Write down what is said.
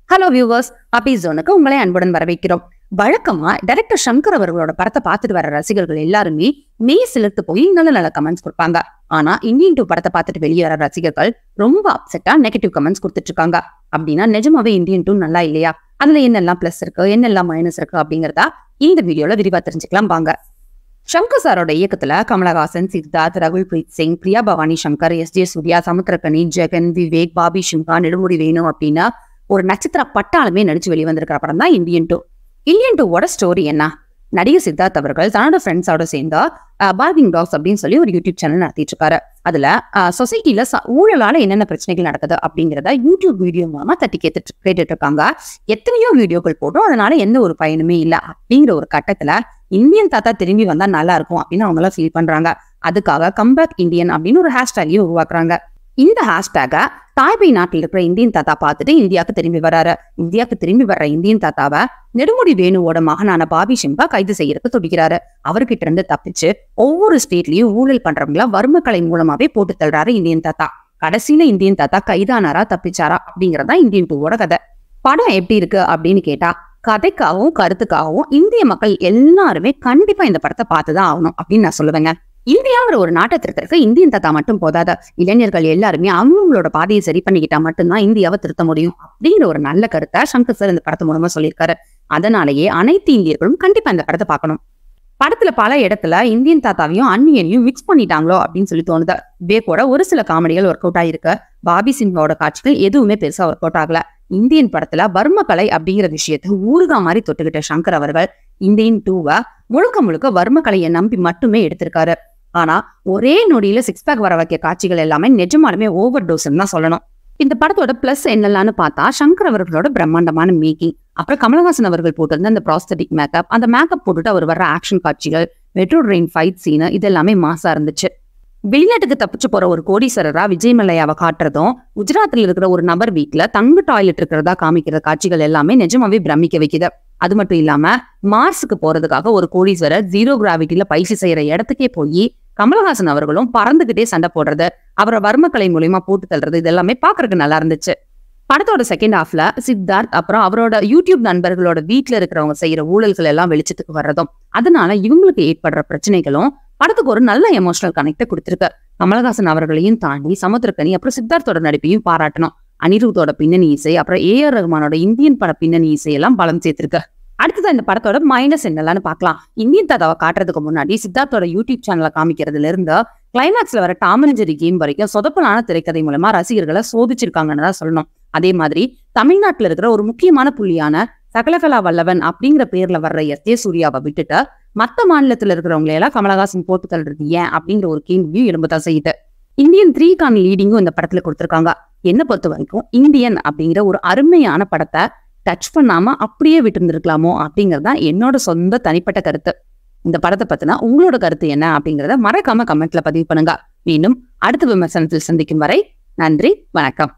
Hello viewers, அபி ஜோனுக்கு உங்களை அன்புடன் வரவேற்கிறோம். வழக்கமா டைரக்டர் சங்கர் அவர்களோட படத்தை பார்த்துட்டு வர ரசிகர்கள் எல்லாருமே சிலிர்த்து போய் நல்ல நல்ல கமெண்ட்ஸ் கொடுப்பாங்க. ஆனா இந்தியன் 2 படத்தை பார்த்துட்டு வெளியே வர ரசிகர்கள் ரொம்ப அப்செட்டா நெகட்டிவ் கமெண்ட்ஸ் கொடுத்துட்டு இருக்காங்க. அப்படின்னா நிஜமாவே இந்தியன் 2 நல்லா இல்லையா? அதுல என்னெல்லாம் பிளஸ் இருக்கு, என்னெல்லாம் மைனஸ் இருக்கு அப்படிங்கிறதா இந்த வீடியோல விரிவா தெரிஞ்சுக்கலாம் வாங்க. சங்கர் சாரோட இயக்கத்துல கமலஹாசன், சித்தார்த், ரகுல் பிரீத் சிங், பிரியா பவானி சங்கர், எஸ்.ஜே. சூர்யா, சமுத்திரக்கனி, ஜெகன், விவேக், பாபி சிம்ஹா, நெடுமுடி வேணு அப்படின்னா ஒரு நட்சத்திர பட்டாலுமே நடிச்சு வெளிவந்திருக்கிற படம் தான் இந்தியன் 2. இந்தியன் 2வோட ஸ்டோரி என்ன? நடிகர் சித்தார்த் அவர்கள் தன்னோட ஃப்ரெண்ட்ஸோட சேர்ந்து பார்கிங் டாக்ஸ் அப்படின்னு சொல்லி ஒரு யூடியூப் சேனல் நடத்திட்டு இருக்காரு. அதுல சொசைட்டில ஊழலால என்னென்ன பிரச்சனைகள் நடக்குது அப்படிங்கிறத யூடியூப் வீடியோ மூலமா தட்டி கேட்டுட்டு இருக்காங்க. எத்தனையோ வீடியோக்கள் போட்டோம், அதனால எந்த ஒரு பயனுமே இல்லை அப்படிங்கிற ஒரு கட்டத்துல இந்தியன் தாத்தா திரும்பி வந்தா நல்லா இருக்கும் அப்படின்னு அவங்க எல்லாம் ஃபீல் பண்றாங்க. அதுக்காக கம்பேக் இந்தியன் அப்படின்னு ஒரு ஹேஷ்டேகையும் உருவாக்குறாங்க. இந்த ஹேஷ்டேக தாய்பை நாட்டில் இருக்கிற இந்தியன் தாத்தா பார்த்துட்டு இந்தியாவுக்கு திரும்பி வர்றாரு. இந்தியாவுக்கு திரும்பி வர்ற இந்தியன் தாத்தாவை நெடுமுடி வேணுவோட மகனான பாபி சிம்ஹா கைது செய்யறதுக்கு துடிக்கிறாரு. அவர்கிட்ட இருந்து தப்பிச்சு ஒவ்வொரு ஸ்டேட்லயும் ஊழல் பண்றவங்கள வறுமக்கலை மூலமாவே போட்டு தள்ளுறாரு இந்தியன் தாத்தா. கடைசியில இந்தியன் தாத்தா கைதானாரா தப்பிச்சாரா அப்படிங்கறதா இந்தியன் 2வோட கதை. படம் எப்படி இருக்கு அப்படின்னு கேட்டா, கதைக்காகவும் கருத்துக்காகவும் இந்திய மக்கள் எல்லாருமே கண்டிப்பா இந்த படத்தை பார்த்துதான் ஆகணும் அப்படின்னு நான் சொல்லுவேங்க. இந்தியாங்கிற ஒரு நாட்டை திருத்தருக்கு இந்தியன் தாத்தா மட்டும் போதாத, இளைஞர்கள் எல்லாருமே அவங்களோட பாதையை சரி பண்ணிக்கிட்டா மட்டும்தான் இந்தியாவை திருத்த முடியும் அப்படிங்கிற ஒரு நல்ல கருத்தை சங்கர் சார் இந்த படத்து மூலமா சொல்லியிருக்காரு. அதனாலேயே அனைத்து இந்தியர்களும் கண்டிப்பா இந்த படத்தை பார்க்கணும். படத்துல பல இடத்துல இந்தியன் தாத்தாவையும் அந்நியனையும் மிக்ஸ் பண்ணிட்டாங்களோ அப்படின்னு சொல்லி தோணுது. விவேக்கோட ஒரு சில காமெடிகள் ஒர்க் அவுட் ஆயிருக்கு. பாபி சிம்ஹாவோட காட்சிகள் எதுவுமே பெருசா ஒர்க் அவுட் ஆகல. இந்தியன் படத்துல வர்மக்கலை அப்படிங்கிற விஷயத்தை ஊருகா மாதிரி தொட்டுக்கிட்ட சங்கர் அவர்கள் இந்தியன் 2வை முழுக்க முழுக்க வர்மக்கலையை நம்பி மட்டுமே எடுத்திருக்காரு. ஆனா ஒரே நொடியில 6 பேக் வர வைக்க காட்சிகள் எல்லாமே நிஜமாலுமே ஓவர் டோஸ்ன்னு தான் சொல்லணும். இந்த படத்தோட பிளஸ் என்னெல்லாம்னு பார்த்தா, சங்கர் அவர்களோட பிரம்மாண்டமான மேக்கிங், அப்புறம் கமலஹாசன் அவர்கள் போட்டிருந்த அந்த ப்ராஸ்தட்டிக் மேக்கப், அந்த மேக்கப் போட்டுட்டு அவர் வர்ற ஆக்ஷன் காட்சிகள், மெட்ரோ ட்ரெயின் ஃபைட் சீனு, இது எல்லாமே மாசா இருந்துச்சு. வெளிநாட்டுக்கு தப்பிச்சு போற ஒரு கோடீஸ்வரரா விஜய் மல்லையாவை காட்டுறதும், குஜராத்ல இருக்கிற ஒரு நபர் வீட்டுல தங்க டாய்லெட் இருக்கிறதா காமிக்கிற காட்சிகள் எல்லாமே நிஜமாவே பிரமிக்க வைக்குது. அது மட்டும் இல்லாம மார்ஸுக்கு போறதுக்காக ஒரு கோடீஸ்வரர் 0 கிராவிட்டில பயிற்சி செய்யற இடத்துக்கே போய் கமலஹாசன் அவர்களும் பறந்துகிட்டே சண்டை போடுறது, அவரை வர்மக்கலை மூலியமா போட்டு தள்ளுறது, இது எல்லாமே பாக்குறதுக்கு நல்லா இருந்துச்சு. படத்தோட செகண்ட் ஹாஃப்ல சித்தார்த் அப்புறம் அவரோட யூடியூப் நண்பர்களோட வீட்டுல இருக்கிறவங்க செய்யற ஊழல்கள் எல்லாம் வெளிச்சத்துக்கு வர்றதும், அதனால இவங்களுக்கு ஏற்படுற பிரச்சனைகளும் படத்துக்கு ஒரு நல்ல எமோஷனல் கனெக்ட கொடுத்திருக்கு. கமலஹாசன் அவர்களையும் தாண்டி சமுத்திரக்கனி அப்புறம் சித்தார்த்தோட நடிப்பையும் பாராட்டணும். அனிருத்தோட பின்னணி இசை அப்புறம் A.R. ரஹ்மானோட இந்தியன் பட பின்னணி இசை எல்லாம் பலம் சேர்த்திருக்கு. அடுத்ததான் இந்த படத்தோட மைனஸ் என்னெல்லாம்னு பார்க்கலாம். இந்தியன் தாத்தாவை காட்டுறதுக்கு முன்னாடி சித்தார்த்தோட யூடியூப் சேனலை காமிக்கிறதுல இருந்து கிளைமேக்ஸ்ல வர டாம் அண்ட் ஜெர்ரி கேம் வரைக்கும் சொதப்பலான திரைக்கதை மூலமா ரசிகர்களை சோதிச்சிருக்காங்கன்னு தான் சொல்லணும். அதே மாதிரி தமிழ்நாட்டுல இருக்கிற ஒரு முக்கியமான புள்ளியான சகலகலா வல்லவன் அப்படிங்கிற பேர்ல வர்ற எஸ்.ஜே. சூர்யாவை விட்டுட்டு மத்த மாநிலத்துல இருக்கிறவங்களை எல்லாம் கமலஹாசன் போட்டு தள்ளுறது ஏன் அப்படிங்கிற ஒரு கேள்வியும் எழும்பதான் செய்யுது. இந்தியன் 3க்கான லீடிங்கும் இந்த படத்துல கொடுத்திருக்காங்க. என்ன பொறுத்த வரைக்கும் இந்தியன் அப்படிங்கிற ஒரு அருமையான படத்தை டச் பண்ணாம அப்படியே விட்டு இருந்திருக்கலாமோ அப்படிங்கறதுதான் என்னோட சொந்த தனிப்பட்ட கருத்து. இந்த படத்தை பத்தினா உங்களோட கருத்து என்ன அப்படிங்கறத மறக்காம கமெண்ட்ல பதிவு பண்ணுங்க. மீண்டும் அடுத்த விமர்சனத்தில் சந்திக்கும் வரை நன்றி, வணக்கம்.